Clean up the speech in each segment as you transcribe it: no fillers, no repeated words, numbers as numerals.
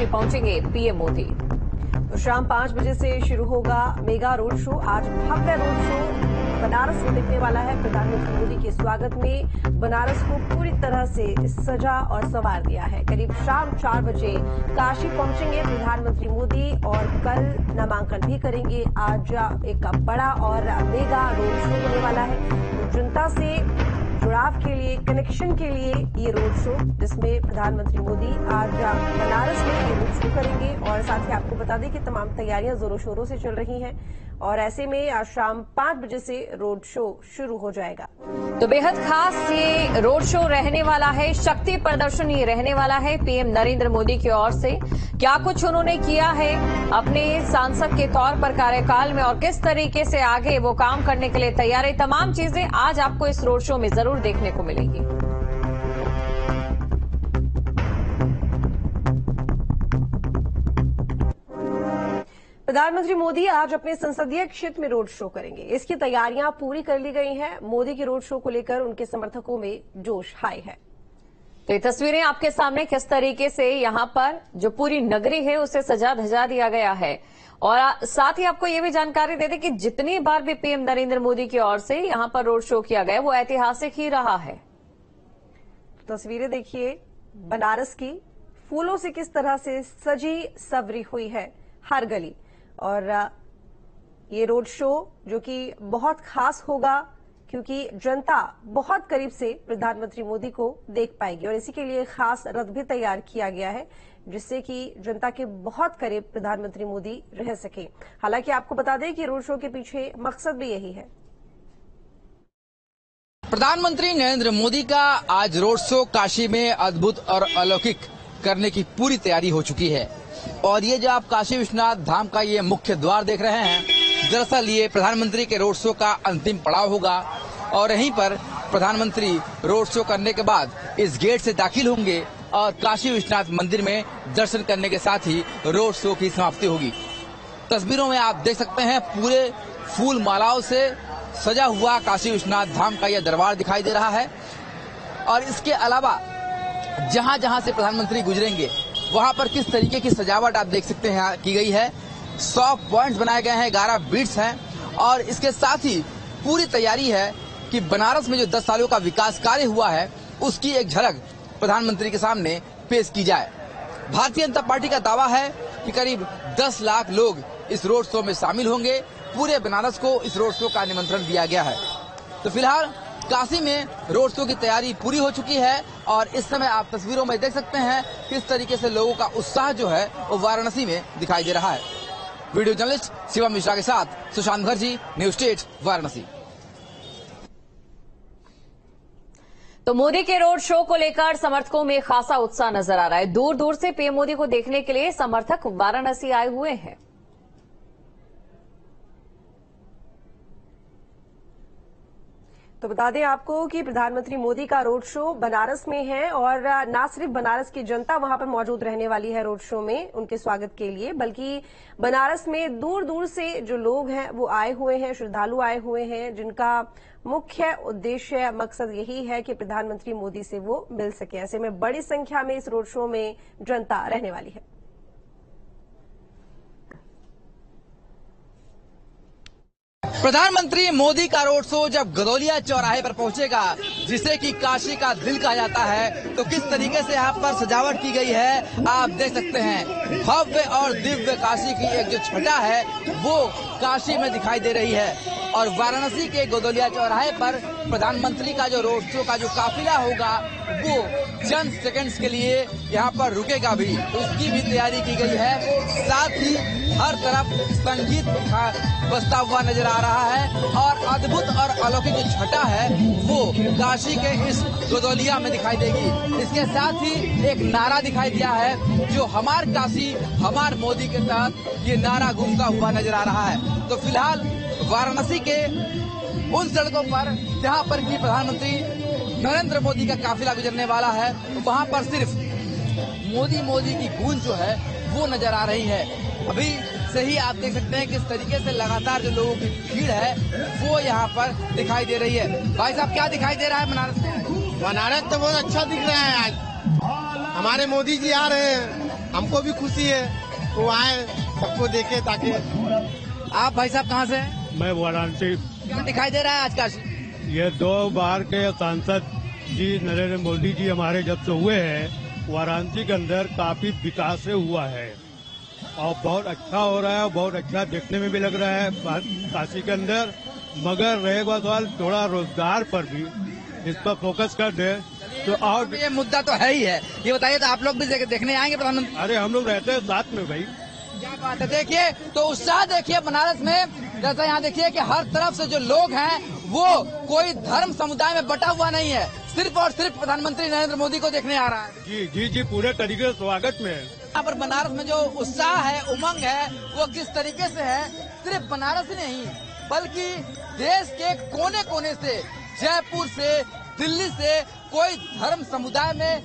पहुंचेंगे पीएम मोदी। तो शाम 5 बजे से शुरू होगा मेगा रोड शो। आज भव्य रोड शो बनारस में दिखने वाला है। प्रधानमंत्री मोदी के स्वागत में बनारस को पूरी तरह से सजा और संवार दिया है। करीब शाम 4 बजे काशी पहुंचेंगे प्रधानमंत्री मोदी और कल नामांकन भी करेंगे। आज एक बड़ा और मेगा रोड शो होने वाला है। तो जनता से जुड़ाव के लिए, कनेक्शन के लिए ये रोड शो, जिसमें प्रधानमंत्री मोदी आज बनारस में ये रोड शो करेंगे। और साथ ही आपको बता दें कि तमाम तैयारियां जोरों शोरों से चल रही हैं और ऐसे में आज शाम 5 बजे से रोड शो शुरू हो जाएगा। तो बेहद खास ये रोड शो रहने वाला है, शक्ति प्रदर्शन ये रहने वाला है पीएम नरेंद्र मोदी की ओर से। क्या कुछ उन्होंने किया है अपने सांसद के तौर पर कार्यकाल में और किस तरीके से आगे वो काम करने के लिए तैयार है, तमाम चीजें आज आपको इस रोड शो में जरूर देखने को मिलेगी। प्रधानमंत्री मोदी आज अपने संसदीय क्षेत्र में रोड शो करेंगे। इसकी तैयारियां पूरी कर ली गई हैं। मोदी के रोड शो को लेकर उनके समर्थकों में जोश हाई है। तो ये तस्वीरें आपके सामने किस तरीके से यहां पर जो पूरी नगरी है उसे सजा धजा दिया गया है। और साथ ही आपको ये भी जानकारी दे दें कि जितनी बार भी पीएम नरेंद्र मोदी की ओर से यहां पर रोड शो किया गया वो ऐतिहासिक ही रहा है। तस्वीरें देखिए बनारस की, फूलों से किस तरह से सजी सवरी हुई है हर गली। और ये रोड शो जो कि बहुत खास होगा क्योंकि जनता बहुत करीब से प्रधानमंत्री मोदी को देख पाएगी और इसी के लिए खास रथ भी तैयार किया गया है जिससे कि जनता के बहुत करीब प्रधानमंत्री मोदी रह सके। हालांकि आपको बता दें कि रोड शो के पीछे मकसद भी यही है। प्रधानमंत्री नरेंद्र मोदी का आज रोड शो काशी में अद्भुत और अलौकिक करने की पूरी तैयारी हो चुकी है। और ये जो आप काशी विश्वनाथ धाम का ये मुख्य द्वार देख रहे हैं, दरअसल ये प्रधानमंत्री के रोड शो का अंतिम पड़ाव होगा और यहीं पर प्रधानमंत्री रोड शो करने के बाद इस गेट से दाखिल होंगे और काशी विश्वनाथ मंदिर में दर्शन करने के साथ ही रोड शो की समाप्ति होगी। तस्वीरों में आप देख सकते हैं पूरे फूल मालाओं से सजा हुआ काशी विश्वनाथ धाम का यह दरबार दिखाई दे रहा है। और इसके अलावा जहां जहां से प्रधानमंत्री गुजरेंगे वहां पर किस तरीके की सजावट आप देख सकते हैं की गई है। 100 पॉइंट्स बनाए गए हैं, 11 बीट्स हैं और इसके साथ ही पूरी तैयारी है कि बनारस में जो 10 सालों का विकास कार्य हुआ है उसकी एक झलक प्रधानमंत्री के सामने पेश की जाए। भारतीय जनता पार्टी का दावा है कि करीब 10 लाख लोग इस रोड शो में शामिल होंगे। पूरे बनारस को इस रोड शो का निमंत्रण दिया गया है। तो फिलहाल काशी में रोड शो की तैयारी पूरी हो चुकी है और इस समय आप तस्वीरों में देख सकते हैं किस तरीके से लोगों का उत्साह जो है वो वाराणसी में दिखाई दे रहा है। वीडियो जर्नलिस्ट शिवम मिश्रा के साथ सुशांत मुखर्जी, न्यूज स्टेट, वाराणसी। तो मोदी के रोड शो को लेकर समर्थकों में खासा उत्साह नजर आ रहा है। दूर दूर से पीएम मोदी को देखने के लिए समर्थक वाराणसी आए हुए हैं। तो बता दें आपको कि प्रधानमंत्री मोदी का रोड शो बनारस में है और न सिर्फ बनारस की जनता वहां पर मौजूद रहने वाली है रोड शो में उनके स्वागत के लिए, बल्कि बनारस में दूर दूर से जो लोग हैं वो आए हुए हैं, श्रद्धालु आए हुए हैं जिनका मुख्य उद्देश्य, मकसद यही है कि प्रधानमंत्री मोदी से वो मिल सके। ऐसे में बड़ी संख्या में इस रोड शो में जनता रहने वाली है। प्रधानमंत्री मोदी का रोड शो जब गदौलिया चौराहे पर पहुंचेगा, जिसे कि काशी का दिल कहा जाता है, तो किस तरीके से यहाँ पर सजावट की गई है आप देख सकते हैं। भव्य और दिव्य काशी की एक जो छटा है वो काशी में दिखाई दे रही है। और वाराणसी के गदौलिया चौराहे पर प्रधानमंत्री का जो रोड शो का जो काफिला होगा वो चंद सेकंड्स के लिए यहाँ पर रुकेगा भी, उसकी भी तैयारी की गई है। साथ ही हर तरफ संगीत बजता हुआ नजर आ रहा है और अद्भुत और अलौकिक जो छटा है वो काशी के इस गदौलिया में दिखाई देगी। इसके साथ ही एक नारा दिखाई दिया है जो हमार काशी हमार मोदी के तहत ये नारा गूंजता हुआ नजर आ रहा है। तो फिलहाल वाराणसी के उन सड़कों पर जहां पर कि प्रधानमंत्री नरेंद्र मोदी का काफिला गुजरने वाला है, वहां पर सिर्फ मोदी मोदी की गूंज जो है वो नजर आ रही है। अभी से ही आप देख सकते हैं किस तरीके से लगातार जो लोगों की भीड़ है वो यहाँ पर दिखाई दे रही है। भाई साहब, क्या दिखाई दे रहा है बनारस में? बनारस तो बहुत अच्छा दिख रहा है। आज हमारे मोदी जी आ रहे हैं हमको भी खुशी है, वो आए सबको देखे ताकि। आप भाई साहब कहाँ से हैं? मैं वाराणसी। क्या दिखाई दे रहा है आज काशी? ये 2 बार के सांसद जी नरेंद्र मोदी जी हमारे जब से हुए हैं, वाराणसी के अंदर काफी विकास हुआ है और बहुत अच्छा हो रहा है, बहुत अच्छा देखने में भी लग रहा है काशी के अंदर। मगर रहेगा सवाल थोड़ा रोजगार पर भी, इस पर फोकस कर दे तो। और ये मुद्दा तो है ही है, ये बताइए तो आप लोग भी देखने आएंगे प्रधानमंत्री? अरे हम लोग रहते हैं साथ में भाई। क्या बात है, देखिए तो उत्साह देखिए बनारस में। जैसा यहाँ देखिए कि हर तरफ से जो लोग हैं वो कोई धर्म समुदाय में बटा हुआ नहीं है, सिर्फ और सिर्फ प्रधानमंत्री नरेंद्र मोदी को देखने आ रहा है। जी जी जी, पूरे तरीके से स्वागत में है। यहाँ पर बनारस में जो उत्साह है, उमंग है, वो किस तरीके से है, सिर्फ बनारस ही नहीं बल्कि देश के कोने कोने से, जयपुर से, दिल्ली से, कोई धर्म समुदाय में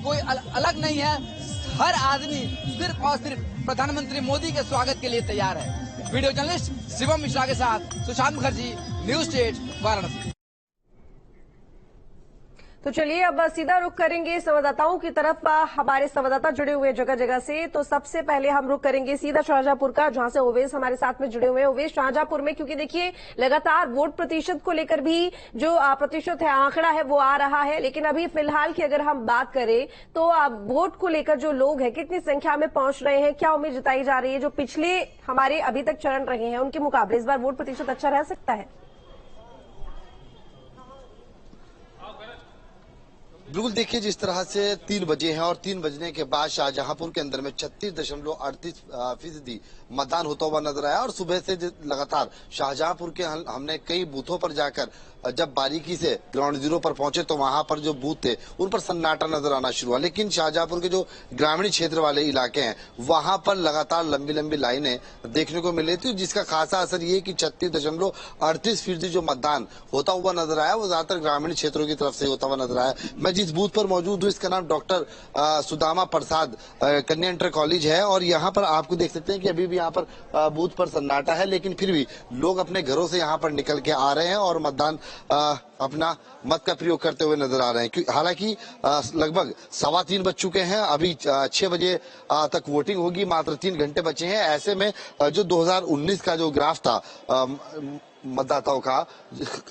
कोई अलग नहीं है। हर आदमी सिर्फ और सिर्फ प्रधानमंत्री मोदी के स्वागत के लिए तैयार है। वीडियो जर्नलिस्ट शिवम मिश्रा के साथ सुशांत मुखर्जी, न्यूज 8 वाराणसी। तो चलिए अब सीधा रुख करेंगे संवाददाताओं की तरफ। हमारे संवाददाता जुड़े हुए जगह जगह से। तो सबसे पहले हम रुख करेंगे सीधा शाहजहांपुर का, जहां से ओवेश हमारे साथ में जुड़े हुए हैं। ओवेश, शाहजहांपुर में क्योंकि देखिए लगातार वोट प्रतिशत को लेकर भी जो प्रतिशत है, आंकड़ा है, वो आ रहा है, लेकिन अभी फिलहाल की अगर हम बात करें तो वोट को लेकर जो लोग हैं कितनी संख्या में पहुंच रहे हैं, क्या उम्मीद जताई जा रही है? जो पिछले हमारे अभी तक चरण रहे हैं उनके मुकाबले इस बार वोट प्रतिशत अच्छा रह सकता है? बिल्कुल, देखिए जिस तरह से 3 बजे हैं और 3 बजने के बाद शाहजहांपुर के अंदर में 36.38% मतदान होता हुआ नजर आया। और सुबह से लगातार शाहजहांपुर के हमने कई बूथों पर जाकर जब बारीकी से ग्राउंड जीरो पर पहुंचे तो वहां पर जो बूथ थे उन पर सन्नाटा नजर आना शुरू हुआ। लेकिन शाहजहांपुर के जो ग्रामीण क्षेत्र वाले इलाके हैं वहां पर लगातार लंबी लंबी लाइनें देखने को मिल रही थी, जिसका खासा असर ये कि 36.38% जो मतदान होता हुआ नजर आया वो ज्यादातर ग्रामीण क्षेत्रों की तरफ से होता हुआ नजर आया। मैं जिस बूथ पर मौजूद हूँ इसका नाम डॉक्टर सुदामा प्रसाद कन्या इंटर कॉलेज है और यहाँ पर आपको देख सकते हैं कि अभी भी यहाँ पर बूथ पर सन्नाटा है, लेकिन फिर भी लोग अपने घरों से यहाँ पर निकल के आ रहे हैं और मतदान अपना मत का प्रयोग करते हुए नजर आ रहे हैं। हालांकि लगभग 3:15 बज चुके हैं, अभी 6 बजे तक वोटिंग होगी, मात्र 3 घंटे बचे हैं। ऐसे में जो 2019 का जो ग्राफ था मतदाताओं का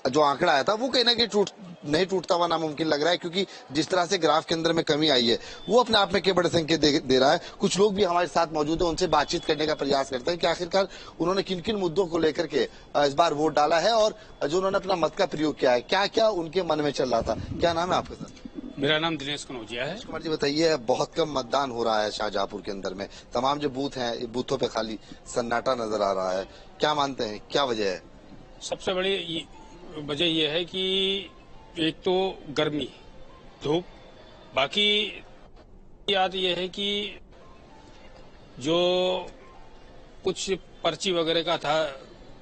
जो आंकड़ा आया था वो कहीं ना कहीं नहीं टूटता हुआ नामुमकिन लग रहा है, क्योंकि जिस तरह से ग्राफ के अंदर में कमी आई है वो अपने आप में के बड़े संकेत दे रहा है। कुछ लोग भी हमारे साथ मौजूद हैं, उनसे बातचीत करने का प्रयास करते हैं कि आखिरकार उन्होंने किन किन मुद्दों को लेकर के इस बार वोट डाला है और जो उन्होंने अपना मत का प्रयोग किया है, क्या क्या उनके मन में चल रहा था। क्या नाम है आपका सर? मेरा नाम दिनेश कनौजिया है। कुमार जी बताइए, बहुत कम मतदान हो रहा है शाहजहांपुर के अंदर में, तमाम जो बूथ हैं बूथों पे खाली सन्नाटा नजर आ रहा है, क्या मानते हैं क्या वजह है? सबसे बड़ी वजह यह है कि एक तो गर्मी, धूप, बाकी याद यह है कि जो कुछ पर्ची वगैरह का था,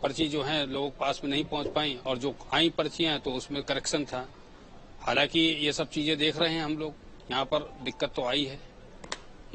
पर्ची जो है लोग पास में नहीं पहुंच पाई और जो आई पर्चियां तो उसमें करेक्शन था। हालांकि ये सब चीजें देख रहे हैं हम लोग, यहाँ पर दिक्कत तो आई है।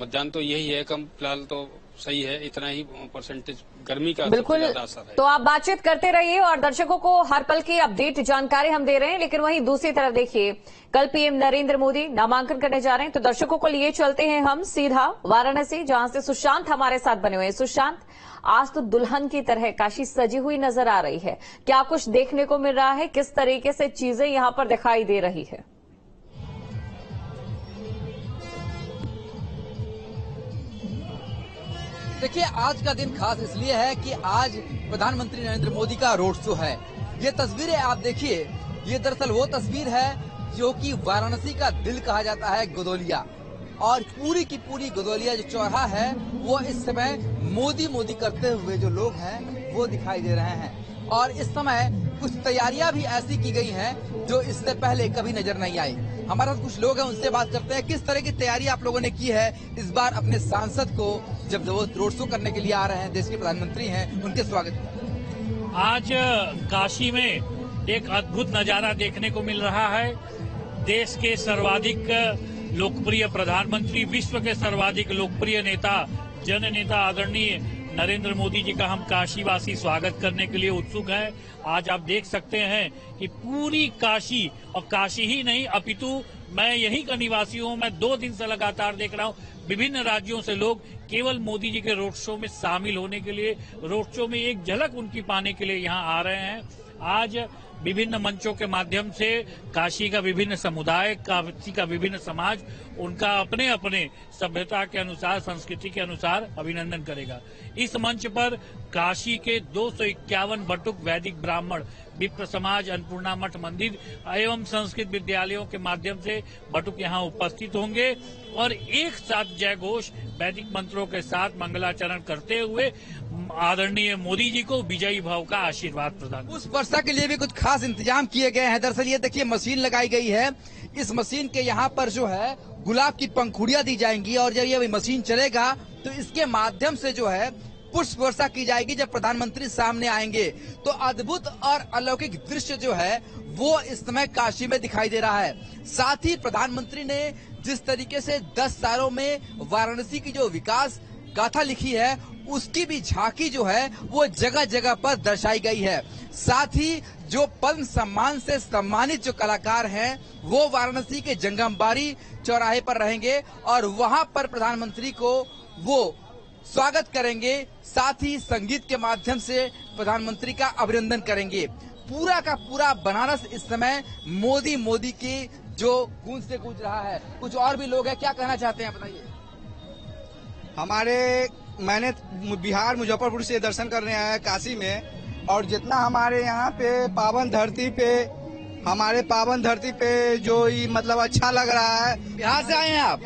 मतदान तो यही है कम, फिलहाल तो सही है, इतना ही परसेंटेज गर्मी का बिल्कुल असर है। तो आप बातचीत करते रहिए और दर्शकों को हर पल की अपडेट जानकारी हम दे रहे हैं। लेकिन वहीं दूसरी तरफ देखिए, कल पीएम नरेंद्र मोदी नामांकन करने जा रहे हैं, तो दर्शकों को लिए चलते हैं हम सीधा वाराणसी, जहां से सुशांत हमारे साथ बने हुए हैं। सुशांत, आज तो दुल्हन की तरह काशी सजी हुई नजर आ रही है, क्या कुछ देखने को मिल रहा है? किस तरीके से चीजें यहां पर दिखाई दे रही है? देखिए, आज का दिन खास इसलिए है कि आज प्रधानमंत्री नरेंद्र मोदी का रोड शो है। ये तस्वीरें आप देखिए, ये दरअसल वो तस्वीर है जो कि वाराणसी का दिल कहा जाता है, गदौलिया। और पूरी की पूरी गदौलिया जो चौराहा है वो इस समय मोदी मोदी करते हुए जो लोग हैं वो दिखाई दे रहे हैं। और इस समय कुछ तैयारियां भी ऐसी की गई हैं जो इससे पहले कभी नजर नहीं आई। हमारे साथ कुछ लोग हैं, उनसे बात करते हैं किस तरह की तैयारी आप लोगों ने की है इस बार अपने सांसद को, जब वो रोड शो करने के लिए आ रहे हैं, देश के प्रधानमंत्री हैं, उनके स्वागत में। आज काशी में एक अद्भुत नजारा देखने को मिल रहा है। देश के सर्वाधिक लोकप्रिय प्रधानमंत्री, विश्व के सर्वाधिक लोकप्रिय नेता, जन नेता आदरणीय नरेंद्र मोदी जी का हम काशीवासी स्वागत करने के लिए उत्सुक हैं। आज आप देख सकते हैं कि पूरी काशी, और काशी ही नहीं अपितु मैं यहीं का निवासी हूं, मैं 2 दिन से लगातार देख रहा हूं, विभिन्न राज्यों से लोग केवल मोदी जी के रोड शो में शामिल होने के लिए, रोड शो में एक झलक उनकी पाने के लिए यहाँ आ रहे हैं। आज विभिन्न मंचों के माध्यम से काशी का विभिन्न समुदाय, काशी का विभिन्न समाज उनका अपने अपने सभ्यता के अनुसार, संस्कृति के अनुसार अभिनंदन करेगा। इस मंच पर काशी के 251 बटुक वैदिक ब्राह्मण, विप्र समाज, अन्नपूर्णा मठ मंदिर एवं संस्कृत विद्यालयों के माध्यम से बटुक यहाँ उपस्थित होंगे और एक साथ जय घोष वैदिक मंत्रों के साथ मंगलाचरण करते हुए आदरणीय मोदी जी को विजयी भाव का आशीर्वाद प्रदान। उस वर्षा के लिए भी कुछ खास इंतजाम किए गए हैं। दरअसल ये देखिए मशीन लगाई गई है। इस मशीन के यहाँ पर जो है गुलाब की पंखुड़ियां दी जाएंगी और जब ये मशीन चलेगा तो इसके माध्यम से जो है पुष्प वर्षा की जाएगी। जब प्रधानमंत्री सामने आएंगे तो अद्भुत और अलौकिक दृश्य जो है वो इस समय काशी में दिखाई दे रहा है। साथ ही प्रधानमंत्री ने जिस तरीके से 10 सालों में वाराणसी की जो विकास गाथा लिखी है उसकी भी झांकी जो है वो जगह जगह पर दर्शाई गई है। साथ ही जो पद्म सम्मान से सम्मानित जो कलाकार हैं वो वाराणसी के जंगमबाड़ी चौराहे पर रहेंगे और वहां पर प्रधानमंत्री को वो स्वागत करेंगे। साथ ही संगीत के माध्यम से प्रधानमंत्री का अभिनंदन करेंगे। पूरा का पूरा बनारस इस समय मोदी मोदी की जो गूंज से गूंज रहा है। कुछ और भी लोग हैं, क्या कहना चाहते हैं बताइए। मैंने बिहार मुजफ्फरपुर से दर्शन करने आया काशी में और जितना हमारे यहाँ पे पावन धरती पे जो मतलब अच्छा लग रहा है। बिहार से आए हैं आप?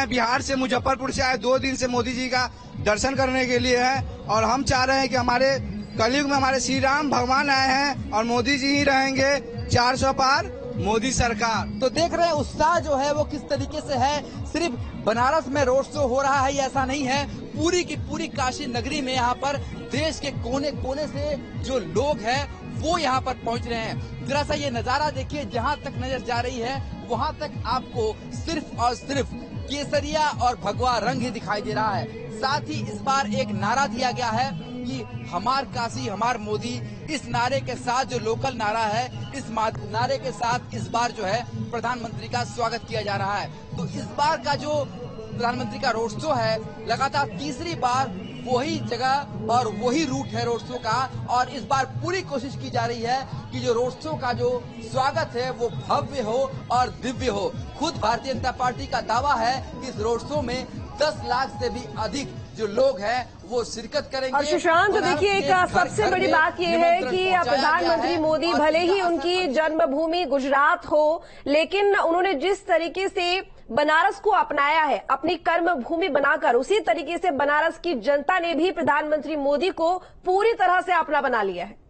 बिहार से मुजफ्फरपुर से आए। 2 दिन से मोदी जी का दर्शन करने के लिए है और हम चाह रहे हैं कि हमारे कलयुग में हमारे श्री राम भगवान आए हैं और मोदी जी ही रहेंगे। 400 पार मोदी सरकार। तो देख रहे हैं उत्साह जो है वो किस तरीके से है। सिर्फ बनारस में रोड शो हो रहा है ऐसा नहीं है, पूरी की पूरी काशी नगरी में यहाँ पर देश के कोने कोने से जो लोग हैं वो यहाँ पर पहुँच रहे हैं। जरा सा ये नजारा देखिए, जहाँ तक नजर जा रही है वहाँ तक आपको सिर्फ और सिर्फ केसरिया और भगवा रंग ही दिखाई दे रहा है। साथ ही इस बार एक नारा दिया गया है कि हमार काशी हमार मोदी। इस नारे के साथ जो लोकल नारा है, इस नारे के साथ इस बार जो है प्रधानमंत्री का स्वागत किया जा रहा है। तो इस बार का जो प्रधानमंत्री का रोड शो है लगातार तीसरी बार वही जगह और वही रूट है रोड शो का और इस बार पूरी कोशिश की जा रही है कि जो रोड शो का जो स्वागत है वो भव्य हो और दिव्य हो। खुद भारतीय जनता पार्टी का दावा है कि इस रोड शो में 10 लाख से भी अधिक जो लोग हैं वो शिरकत करेंगे। और सुशांत देखिए, एक सबसे बड़ी बात ये है कि प्रधानमंत्री मोदी भले ही उनकी जन्मभूमि गुजरात हो, लेकिन उन्होंने जिस तरीके से बनारस को अपनाया है अपनी कर्म भूमि बनाकर, उसी तरीके से बनारस की जनता ने भी प्रधानमंत्री मोदी को पूरी तरह से अपना बना लिया है।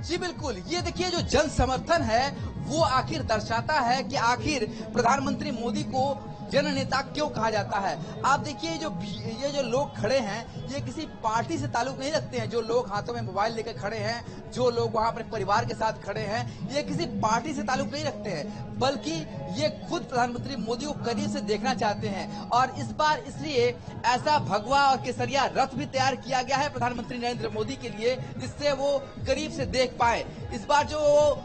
जी बिल्कुल, ये देखिए जो जन समर्थन है वो आखिर दर्शाता है कि आखिर प्रधानमंत्री मोदी को जननेता क्यों कहा जाता है। आप देखिए ये जो लोग खड़े हैं ये किसी पार्टी से ताल्लुक नहीं रखते हैं। जो लोग हाथों में मोबाइल लेकर खड़े हैं, जो लोग वहां पर परिवार के साथ खड़े हैं, ये किसी पार्टी से ताल्लुक नहीं रखते हैं, बल्कि ये खुद प्रधानमंत्री मोदी को करीब से देखना चाहते हैं। और इस बार इसलिए ऐसा भगवा और केसरिया रथ भी तैयार किया गया है प्रधानमंत्री नरेंद्र मोदी के लिए, जिससे वो करीब से देख पाए। इस बार जो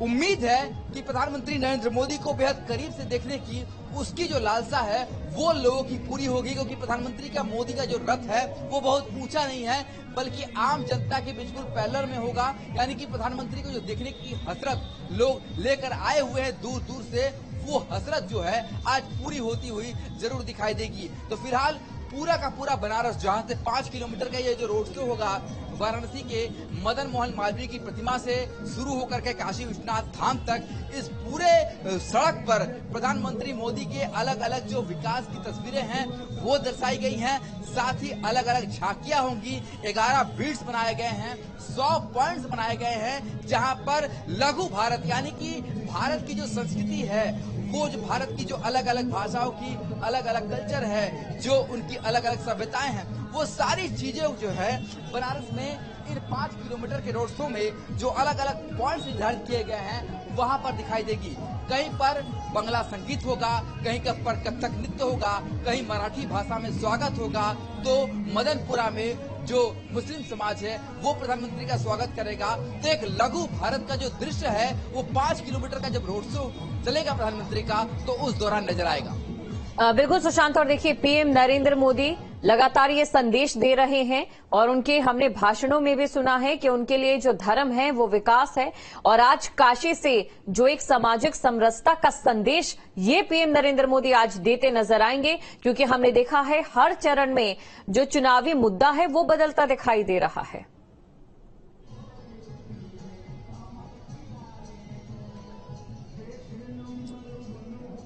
उम्मीद है कि प्रधानमंत्री नरेंद्र मोदी को बेहद करीब से देखने की उसकी जो लालसा है वो लोगों की पूरी होगी, क्योंकि प्रधानमंत्री का मोदी का जो रथ है वो बहुत ऊंचा नहीं है बल्कि आम जनता के बिल्कुल पैरेलल में होगा। यानी कि प्रधानमंत्री को जो देखने की हसरत लोग लेकर आए हुए हैं दूर दूर से, वो हसरत जो है आज पूरी होती हुई जरूर दिखाई देगी। तो फिलहाल पूरा का पूरा बनारस, जहां से 5 किलोमीटर का ये जो रोड शो होगा वाराणसी के मदन मोहन मालवीय की प्रतिमा से शुरू होकर के काशी विश्वनाथ धाम तक, इस पूरे सड़क पर प्रधानमंत्री मोदी के अलग अलग जो विकास की तस्वीरें हैं वो दर्शाई गई हैं। साथ ही अलग अलग झांकियां होंगी। 11 बीट्स बनाए गए हैं, 100 पॉइंट्स बनाए गए हैं, जहां पर लघु भारत यानी कि भारत की जो संस्कृति है, वो जो भारत की जो अलग अलग भाषाओं की अलग अलग कल्चर है, जो उनकी अलग अलग सभ्यताएं हैं, वो सारी चीजें जो है बनारस में इन 5 किलोमीटर के रोड शो में जो अलग अलग पॉइंट्स निर्धारित किए गए हैं वहां पर दिखाई देगी। कहीं पर बंगला संगीत होगा, कहीं पर कथक नृत्य होगा, कहीं मराठी भाषा में स्वागत होगा, तो मदनपुरा में जो मुस्लिम समाज है वो प्रधानमंत्री का स्वागत करेगा। तो एक लघु भारत का जो दृश्य है वो 5 किलोमीटर का जब रोड शो चलेगा प्रधानमंत्री का, तो उस दौरान नजर आएगा। बिल्कुल सुशांत, और देखिए पीएम नरेंद्र मोदी लगातार ये संदेश दे रहे हैं और उनके हमने भाषणों में भी सुना है कि उनके लिए जो धर्म है वो विकास है, और आज काशी से जो एक सामाजिक समरसता का संदेश ये पीएम नरेंद्र मोदी आज देते नजर आएंगे, क्योंकि हमने देखा है हर चरण में जो चुनावी मुद्दा है वो बदलता दिखाई दे रहा है।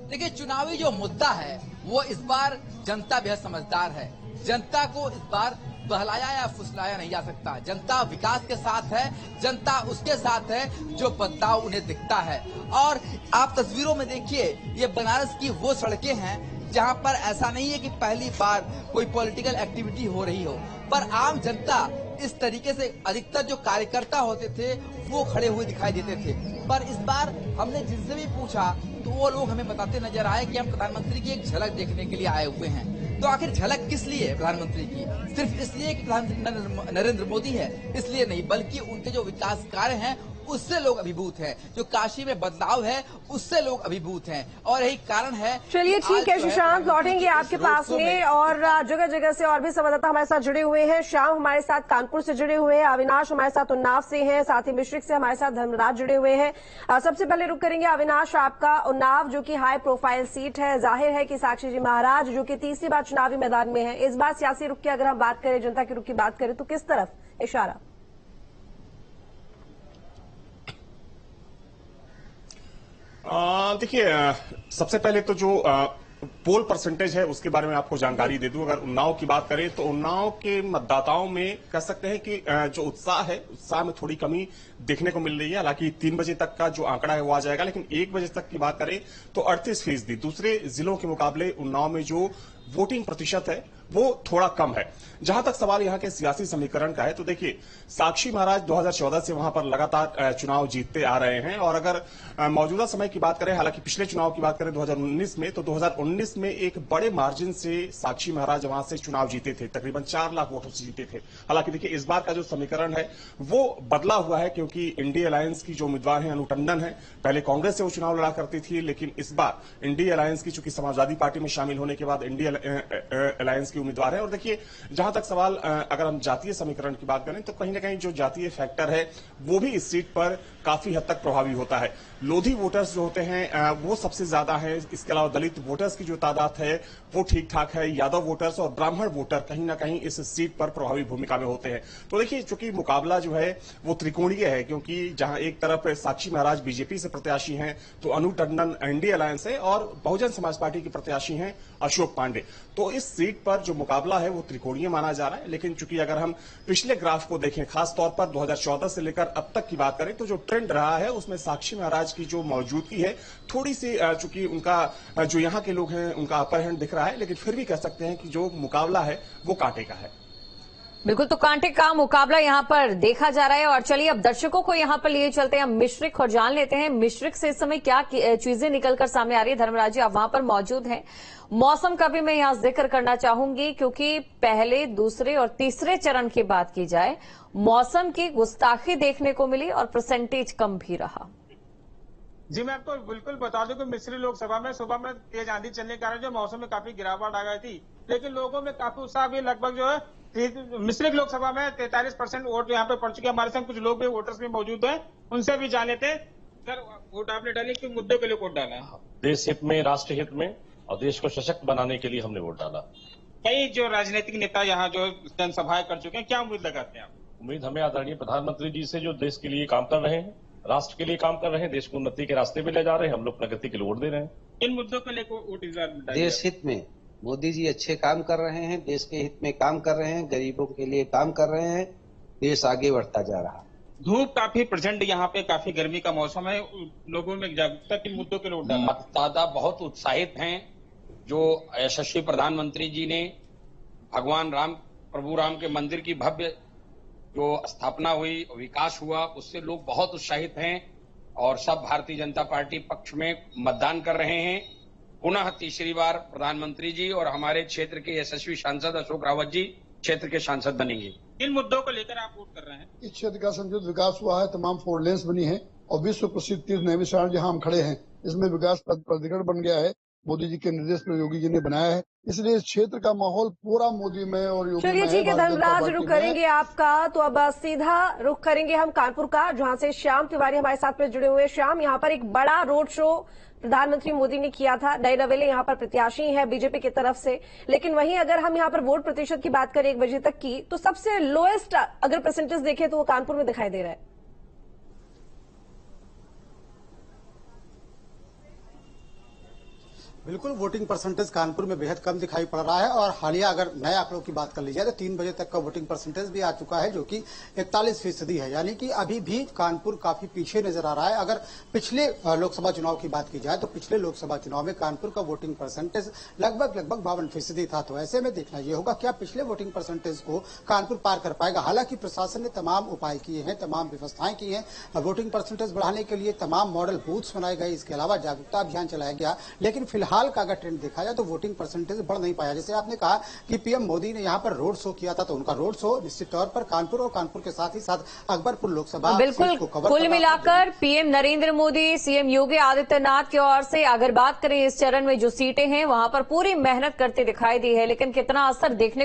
देखिए, चुनावी जो मुद्दा है वो इस बार जनता बेहद समझदार है। जनता को इस बार बहलाया या फुसलाया नहीं जा सकता। जनता विकास के साथ है, जनता उसके साथ है जो बदलाव उन्हें दिखता है। और आप तस्वीरों में देखिए, ये बनारस की वो सड़कें हैं जहां पर ऐसा नहीं है कि पहली बार कोई पॉलिटिकल एक्टिविटी हो रही हो, पर आम जनता इस तरीके से, अधिकतर जो कार्यकर्ता होते थे वो खड़े हुए दिखाई देते थे। पर इस बार हमने जिनसे भी पूछा तो वो लोग हमें बताते नजर आए कि हम प्रधानमंत्री की एक झलक देखने के लिए आए हुए हैं। तो आखिर झलक किस लिए है प्रधानमंत्री की? सिर्फ इसलिए कि प्रधानमंत्री नरेंद्र मोदी है इसलिए नहीं, बल्कि उनके जो विकास कार्य हैं उससे लोग अभिभूत हैं। जो काशी में बदलाव है उससे लोग अभिभूत हैं, और यही कारण है। चलिए ठीक है सुशांत, लौटेंगे आपके पास में, और जगह जगह से और भी संवाददाता हमारे साथ जुड़े हुए हैं। श्याम हमारे साथ कानपुर से जुड़े हुए हैं, अविनाश हमारे साथ उन्नाव से हैं, साथ ही मिश्रिक से हमारे साथ धर्मराज जुड़े हुए हैं। सबसे पहले रुक करेंगे अविनाश आपका, उन्नाव जो कि हाई प्रोफाइल सीट है, जाहिर है कि साक्षी जी महाराज जो कि तीसरी बार चुनावी मैदान में है, इस बार सियासी रुख की अगर हम बात करें, जनता के रुख की बात करें, तो किस तरफ इशारा? देखिए, सबसे पहले तो जो पोल परसेंटेज है उसके बारे में आपको जानकारी दे दूं। अगर उन्नाव की बात करें तो उन्नाव के मतदाताओं में कह सकते हैं कि जो उत्साह है, उत्साह में थोड़ी कमी देखने को मिल रही है। हालांकि 3 बजे तक का जो आंकड़ा है वो आ जाएगा, लेकिन 1 बजे तक की बात करें तो 38%। दूसरे जिलों के मुकाबले उन्नाव में जो वोटिंग प्रतिशत है वो थोड़ा कम है। जहां तक सवाल यहां के सियासी समीकरण का है, तो देखिए, साक्षी महाराज 2014 से वहां पर लगातार चुनाव जीतते आ रहे हैं, और अगर मौजूदा समय की बात करें, हालांकि पिछले चुनाव की बात करें 2019 में, तो 2019 में एक बड़े मार्जिन से साक्षी महाराज वहां से चुनाव जीते थे, तकरीबन 4 लाख वोटों से जीते थे। हालांकि देखिए, इस बार का जो समीकरण है वो बदला हुआ है, क्योंकि इंडिया अलायंस की जो उम्मीदवार है अनु टंडन है, पहले कांग्रेस से वो चुनाव लड़ा करती थी, लेकिन इस बार इंडिया अलायंस की, चूंकि समाजवादी पार्टी में शामिल होने के बाद इंडिया अलायंस की उम्मीदवार है। और देखिए, जहां तक सवाल अगर हम जातीय समीकरण की बात करें तो कहीं ना कहीं जो जातीय फैक्टर है वो भी इस सीट पर काफी हद तक प्रभावी होता है। लोधी वोटर्स जो होते हैं वो सबसे ज्यादा है। इसके अलावा दलित वोटर्स की जो तादाद है वो ठीक ठाक है। यादव वोटर्स और ब्राह्मण वोटर कहीं ना कहीं इस सीट पर प्रभावी भूमिका में होते हैं। तो देखिए, चूंकि मुकाबला जो है वो त्रिकोणीय है, क्योंकि जहां एक तरफ साक्षी महाराज बीजेपी से प्रत्याशी हैं, तो अनु टंडन एनडीए अलायंस है, और बहुजन समाज पार्टी के प्रत्याशी हैं अशोक पांडे। तो इस सीट पर जो मुकाबला है वो त्रिकोणीय माना जा रहा है। लेकिन चूंकि अगर हम पिछले ग्राफ को देखें, खासतौर पर 2014 से लेकर अब तक की बात करें, तो जो ट्रेंड रहा है उसमें साक्षी महाराज की जो मौजूदगी है थोड़ी सी, चूंकि उनका जो यहाँ के लोग हैं उनका अपर हैंड दिख रहा है, लेकिन फिर भी कह सकते हैं कि जो मुकाबला है वो कांटे का है। बिल्कुल, तो कांटे का मुकाबला यहाँ पर देखा जा रहा है। और चलिए अब दर्शकों को यहाँ पर लिए चलते हैं मिश्रिक और जान लेते हैं मिश्रिक से इस समय क्या चीजें निकलकर सामने आ रही है। धर्मराज जी, आप वहां पर मौजूद हैं। मौसम का भी मैं यहाँ जिक्र करना चाहूंगी, क्योंकि पहले, दूसरे और तीसरे चरण की बात की जाए, मौसम की गुस्ताखी देखने को मिली और परसेंटेज कम भी रहा। जी, मैं आपको बिल्कुल बता दूं कि मिश्रिक लोकसभा में सुबह में तेज आंधी चलने के कारण जो मौसम में काफी गिरावट आ गई थी, लेकिन लोगों में काफी उत्साह भी, लगभग जो है मिश्रिक लोकसभा में 43% वोट यहाँ पे पड़ चुके हैं। हमारे संग कुछ लोग भी, वोटर्स भी मौजूद हैं, उनसे भी जान लेते हैं। सर, वोट आपने डाली, किस मुद्दे के लिए वोट डाला है? देश हित में, राष्ट्र हित में, और देश को सशक्त बनाने के लिए हमने वोट डाला। कई जो राजनीतिक नेता यहाँ जो जनसभाएं कर चुके हैं, क्या उम्मीद लगाते हैं आप? उम्मीद हमें आदरणीय प्रधानमंत्री जी से, जो देश के लिए काम कर रहे हैं, राष्ट्र के लिए काम कर रहे हैं, देश को उन्नति के रास्ते पे ले जा रहे हैं। हम लोग प्रगति के लिए वोट दे रहे हैं। इन मुद्दों को लेकर वोट इस बार देश हित में मोदी जी अच्छे काम कर रहे हैं, देश के हित में काम कर रहे हैं, गरीबों के लिए काम कर रहे हैं, देश आगे बढ़ता जा रहा है। धूप काफी प्रचंड, यहाँ पे काफी गर्मी का मौसम है, लोगों में जागरूकता के मुद्दों के लिए वोट डाला। मतदाता बहुत उत्साहित हैं। जो यशस्वी प्रधानमंत्री जी ने भगवान राम, प्रभु राम के मंदिर की भव्य जो स्थापना हुई, विकास हुआ, उससे लोग बहुत उत्साहित हैं। और सब भारतीय जनता पार्टी पक्ष में मतदान कर रहे हैं। पुनः तीसरी बार प्रधानमंत्री जी और हमारे क्षेत्र के यशस्वी सांसद अशोक रावत जी क्षेत्र के सांसद बनेंगे। इन मुद्दों को लेकर आप वोट कर रहे हैं? इस क्षेत्र का समृद्ध विकास हुआ है, तमाम 4 लेन्स बनी है और विश्व प्रसिद्ध तीर्थ नैमिषारण्य जहां हम खड़े हैं इसमें विकास प्राधिकरण बन गया है। मोदी जी के निर्देश पर योगी जी ने बनाया है, इसलिए इस क्षेत्र का माहौल पूरा मोदी में और योगी चलिए ठीक है धर्मराज, रुख करेंगे आपका। तो अब सीधा रुख करेंगे हम कानपुर का, जहां से श्याम तिवारी हमारे साथ में जुड़े हुए हैं। श्याम, यहाँ पर एक बड़ा रोड शो प्रधानमंत्री मोदी ने किया था। नए नवेले यहाँ पर प्रत्याशी हैं बीजेपी की तरफ से, लेकिन वहीं अगर हम यहाँ पर वोट प्रतिशत की बात करें 1 बजे तक की, तो सबसे लोएस्ट अगर परसेंटेज देखें तो वो कानपुर में दिखाई दे रहा है। बिल्कुल, वोटिंग परसेंटेज कानपुर में बेहद कम दिखाई पड़ रहा है और हालिया अगर नए आंकड़ों की बात कर ली जाए तो 3 बजे तक का वोटिंग परसेंटेज भी आ चुका है, जो कि 41% है। यानी कि अभी भी कानपुर काफी पीछे नजर आ रहा है। अगर पिछले लोकसभा चुनाव की बात की जाए तो पिछले लोकसभा चुनाव में कानपुर का वोटिंग परसेंटेज लगभग 52% था। तो ऐसे में देखना यह होगा क्या पिछले वोटिंग परसेंटेज को कानपुर पार कर पाएगा। हालांकि प्रशासन ने तमाम उपाय किए हैं, तमाम व्यवस्थाएं की हैं, वोटिंग परसेंटेज बढ़ाने के लिए तमाम मॉडल बूथ्स बनाए गए, इसके अलावा जागरूकता अभियान चलाया गया। लेकिन फिलहाल का अगर ट्रेंड देखा जाए तो वोटिंग परसेंटेज बढ़ नहीं पाया। जैसे आपने कहा कि पीएम मोदी ने यहां पर रोड शो किया था, तो उनका रोड शो निश्चित तौर पर कानपुर और कानपुर के साथ ही साथ अकबरपुर लोकसभा बिल्कुल कुल मिलाकर पीएम नरेंद्र मोदी, सीएम योगी आदित्यनाथ की ओर से अगर बात करें इस चरण में जो सीटें हैं वहां पर पूरी मेहनत करते दिखाई दी है, लेकिन कितना असर देखने